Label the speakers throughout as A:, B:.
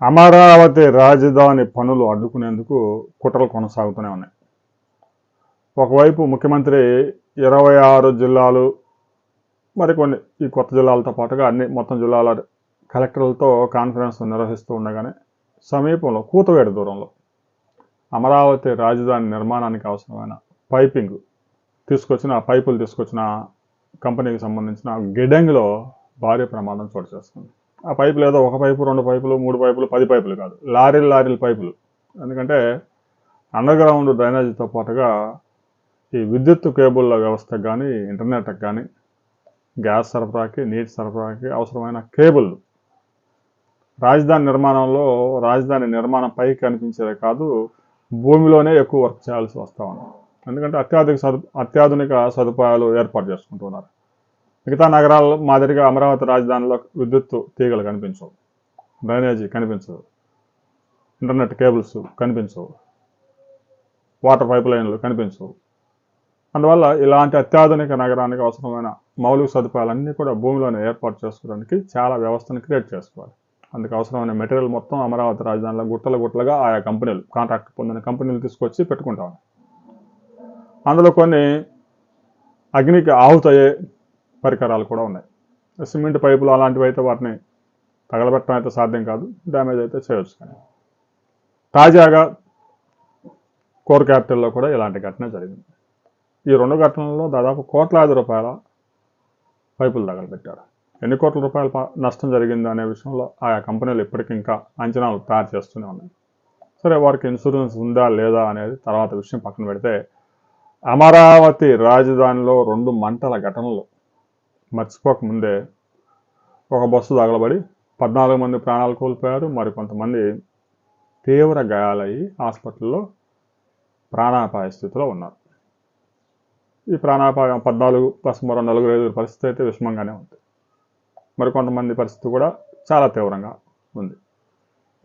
A: అమరావతి రాజధాని పనులు అడ్డుకునేందుకు కుట్రలు కొనసాగుతూనే ఉన్నాయి. ఒకవైపు ముఖ్యమంత్రి 26 జిల్లాలు మరికొన్ని ఈ కొత్త జిల్లాలతో పాటుగా మొత్తం జిల్లాల కలెక్టర్లతో కాన్ఫరెన్స్ నిర్వహిస్తూ ఉండగానే సమీపంలో కూతవేడు దూరంలో అమరావతి రాజధాని నిర్మాణానికి అవసరమైన పైపింగ్ తీసుకొచ్చిన పైపులు తీసుకొచ్చిన కంపెనీకి సంబంధించిన గిడంగిలో భారీ ప్రమాదం చోటు చేసుకుంది. ఆ పైపులు ఏదో ఒక పైపు, 2 పైపులు, 3 పైపులు, 10 పైపులు కాదు, లారీల పైపులు. ఎందుకంటే అండర్గ్రౌండ్ డ్రైనేజీతో పాటుగా ఈ విద్యుత్ కేబుల్ల వ్యవస్థకు కానీ, ఇంటర్నెట్కి కానీ, గ్యాస్ సరఫరాకి, నీటి సరఫరాకి అవసరమైన కేబుల్ రాజధాని నిర్మాణం పైకి కనిపించేదే కాదు, భూమిలోనే ఎక్కువ వర్క్ చేయాల్సి వస్తూ ఉంది. ఎందుకంటే అత్యాధునిక సదుపాయాలు ఏర్పాటు చేసుకుంటున్నారు. మిగతా నగరాల మాదిరిగా అమరావతి రాజధానిలో విద్యుత్ తీగలు కనిపించవు, డ్రైనేజీ కనిపించవు, ఇంటర్నెట్ కేబుల్స్ కనిపించవు, వాటర్ పైప్ లైన్లు కనిపించవు. అందువల్ల ఇలాంటి అత్యాధునిక నగరానికి అవసరమైన మౌలిక సదుపాయాలన్నీ కూడా భూమిలోనే ఏర్పాటు చేసుకోవడానికి చాలా వ్యవస్థను క్రియేట్ చేసుకోవాలి. అందుకు అవసరమైన మెటీరియల్ మొత్తం అమరావతి రాజధానిలో గుట్టలుగా ఆయా కంపెనీలు, కాంట్రాక్ట్ పొందిన కంపెనీలు తీసుకొచ్చి పెట్టుకుంటాం. అందులో కొన్ని అగ్నికి ఆహుతయ్యే పరికరాలు కూడా ఉన్నాయి. సిమెంట్ పైపులు అలాంటివి అయితే వాటిని తగలబెట్టడం అయితే సాధ్యం కాదు, డ్యామేజ్ అయితే చేయవచ్చు. కానీ తాజాగా కోర్ క్యాపిటల్లో కూడా ఇలాంటి ఘటన జరిగింది. ఈ 2 ఘటనల్లో దాదాపు కోట్లాది రూపాయల పైపులు తగలబెట్టారు. ఎన్ని కోట్ల రూపాయల నష్టం జరిగింది అనే విషయంలో ఆయా కంపెనీలు ఇప్పటికీ ఇంకా అంచనాలు తయారు చేస్తూనే ఉన్నాయి. సరే, వారికి ఇన్సూరెన్స్ ఉందా లేదా అనేది తర్వాత విషయం పక్కన పెడితే, అమరావతి రాజధానిలో 2 మంటల ఘటనలు మర్చిపోకముందే ఒక బస్సు తగలబడి 14 మంది ప్రాణాలు కోల్పోయారు. మరికొంతమంది తీవ్ర గాయాలయ్యి హాస్పిటల్లో ప్రాణాపాయ స్థితిలో ఉన్నారు. ఈ ప్రాణాపాయం 14 ప్లస్ మరో 4-5 పరిస్థితి అయితే విషమంగానే ఉంది. మరికొంతమంది పరిస్థితి కూడా చాలా తీవ్రంగా ఉంది.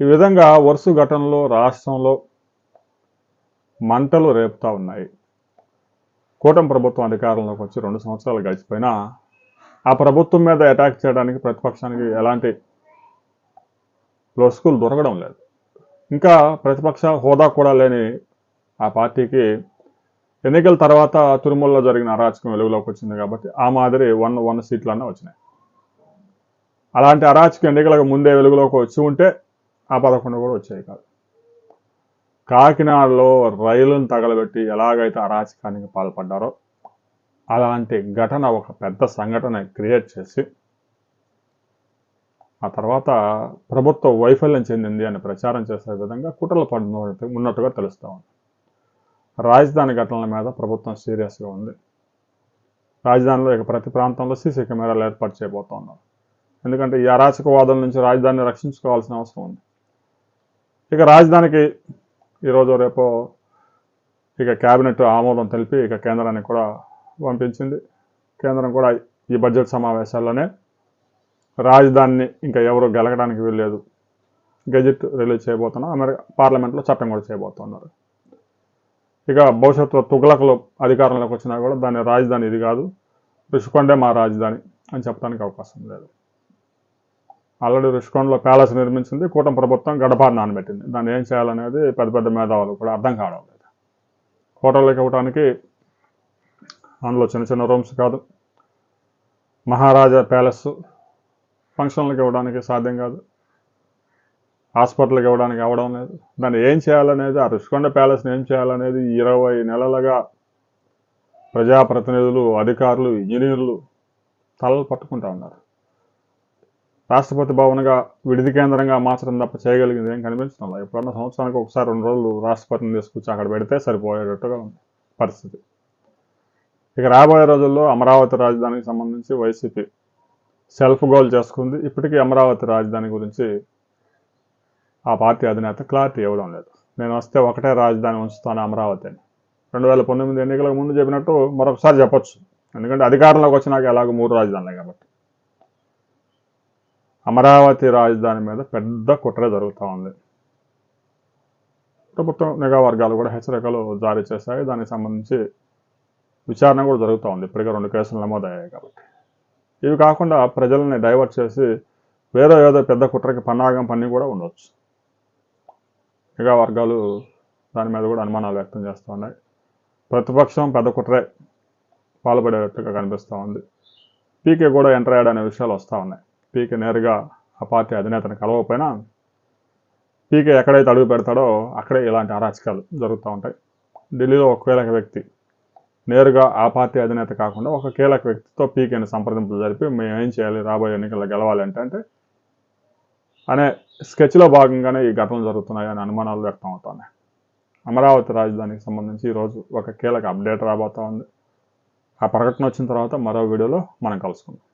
A: ఈ విధంగా వరుస ఘటనలు రాష్ట్రంలో మంటలు రేపుతూ ఉన్నాయి. కూటమి ప్రభుత్వం అధికారంలోకి వచ్చి 2 సంవత్సరాలు గడిచిపోయినా ఆ ప్రభుత్వం మీద అటాక్ చేయడానికి ప్రతిపక్షానికి ఎలాంటి లొసుకులు దొరకడం లేదు. ఇంకా ప్రతిపక్ష హోదా కూడా లేని ఆ పార్టీకి ఎన్నికల తర్వాత తిరుమలలో జరిగిన అరాచకం వెలుగులోకి వచ్చింది కాబట్టి ఆ మాదిరి 1 సీట్లన్నా వచ్చినాయి. అలాంటి అరాచకం ఎన్నికలకు ముందే వెలుగులోకి వచ్చి ఉంటే ఆ 11 కూడా వచ్చాయి కాదు. కాకినాడలో రైలును తగలబెట్టి ఎలాగైతే అరాచకానికి పాల్పడ్డారో అలాంటి ఘటన ఒక పెద్ద సంఘటన క్రియేట్ చేసి ఆ తర్వాత ప్రభుత్వ వైఫల్యం చెందింది అని ప్రచారం చేసే విధంగా కుట్రలు ఉన్నట్టుగా తెలుస్తూ ఉంది. రాజధాని ఘటనల మీద ప్రభుత్వం సీరియస్గా ఉంది. రాజధానిలో ఇక ప్రతి ప్రాంతంలో సీసీ కెమెరాలు ఏర్పాటు చేయబోతూ ఉన్నారు. ఎందుకంటే ఈ అరాచకవాదుల నుంచి రాజధానిని రక్షించుకోవాల్సిన అవసరం ఉంది. ఇక రాజధానికి ఈరోజు రేపో ఇక కేబినెట్ ఆమోదం తెలిపి ఇక కేంద్రానికి కూడా పంపించింది. కేంద్రం కూడా ఈ బడ్జెట్ సమావేశాల్లోనే రాజధానిని ఇంకా ఎవరు గెలగడానికి వీల్లేదు, గెజెట్ రిలీజ్ చేయబోతున్నాం, అమెరికా పార్లమెంట్లో చట్టం కూడా చేయబోతున్నారు. ఇక భవిష్యత్తులో తుగ్లకులు అధికారంలోకి వచ్చినా కూడా దాని రాజధాని ఇది కాదు, రుషికొండే మా రాజధాని అని చెప్పడానికి అవకాశం లేదు. ఆల్రెడీ రుషికొండలో ప్యాలెస్ నిర్మించింది కూటమి ప్రభుత్వం, గడపారు నానబెట్టింది. దాన్ని ఏం చేయాలనేది పెద్ద మేధావులు కూడా అర్థం కావడం లేదు. హోటళ్ళకి ఇవ్వడానికి అందులో చిన్న రూమ్స్ కాదు, మహారాజా ప్యాలెస్ ఫంక్షన్లకు ఇవ్వడానికి సాధ్యం కాదు, హాస్పిటల్కి ఇవ్వడానికి అవ్వడం లేదు. దాన్ని ఏం చేయాలనేది, ఆ రుషికొండ ప్యాలెస్ని ఏం చేయాలనేది 20 నెలలుగా ప్రజాప్రతినిధులు, అధికారులు, ఇంజనీర్లు తలలు పట్టుకుంటా ఉన్నారు. రాష్ట్రపతి భవన్గా విడిది కేంద్రంగా మార్చడం తప్ప చేయగలిగింది ఏం కనిపించడం లేదు. ఎప్పుడన్నా సంవత్సరానికి ఒకసారి 2 రోజులు రాష్ట్రపతిని తీసుకొచ్చి అక్కడ పెడితే సరిపోయేటట్టుగా ఉంది పరిస్థితి. ఇక రాబోయే రోజుల్లో అమరావతి రాజధానికి సంబంధించి వైసీపీ సెల్ఫ్ గోల్ చేసుకుంది. ఇప్పటికీ అమరావతి రాజధాని గురించి ఆ పార్టీ అధినేత క్లారిటీ ఇవ్వడం లేదు. నేను వస్తే ఒకటే రాజధాని ఉంచుతాను అమరావతి అని 2019 ఎన్నికలకు ముందు చెప్పినట్టు మరొకసారి చెప్పొచ్చు. ఎందుకంటే అధికారంలోకి వచ్చినాక ఎలాగో 3 రాజధానులే కాబట్టి. అమరావతి రాజధాని మీద పెద్ద కుట్ర జరుగుతూ ఉంది. ప్రభుత్వం నిఘా వర్గాలు కూడా హెచ్చరికలు జారీ చేశాయి. దానికి సంబంధించి విచారణ కూడా జరుగుతూ ఉంది. ఇప్పటికే 2 కేసులు నమోదయ్యాయి కాబట్టి. ఇవి కాకుండా ప్రజల్ని డైవర్ట్ చేసి వేరే ఏదో పెద్ద కుట్రకి పన్నాగం పన్ని కూడా ఉండవచ్చు. మెగా వర్గాలు దాని మీద కూడా అనుమానాలు వ్యక్తం చేస్తూ ఉన్నాయి. ప్రతిపక్షం పెద్ద కుట్రే పాల్పడేటట్టుగా కనిపిస్తూ ఉంది. పీకే కూడా ఎంటర్ అయ్యాడనే విషయాలు వస్తూ ఉన్నాయి. పీకే నేరుగా ఆ పార్టీ అధినేతను కలవకపోయినా పీకే ఎక్కడైతే అడుగు పెడతాడో అక్కడే ఇలాంటి అరాచకాలు జరుగుతూ ఉంటాయి. ఢిల్లీలో ఒక కీలక వ్యక్తి నేరుగా ఆ పార్టీ అధినేత కాకుండా ఒక కీలక వ్యక్తితో పీకేని సంప్రదింపులు జరిపి మేము ఏం చేయాలి, రాబోయే ఎన్నికల్లో గెలవాలి అంటే అనే స్కెచ్లో భాగంగానే ఈ ఘటనలు జరుగుతున్నాయని అనుమానాలు వ్యక్తం అవుతున్నాయి. అమరావతి రాజధానికి సంబంధించి ఈరోజు ఒక కీలక అప్డేట్ రాబోతూ ఉంది. ఆ ప్రకటన వచ్చిన తర్వాత మరో వీడియోలో మనం కలుసుకుందాం.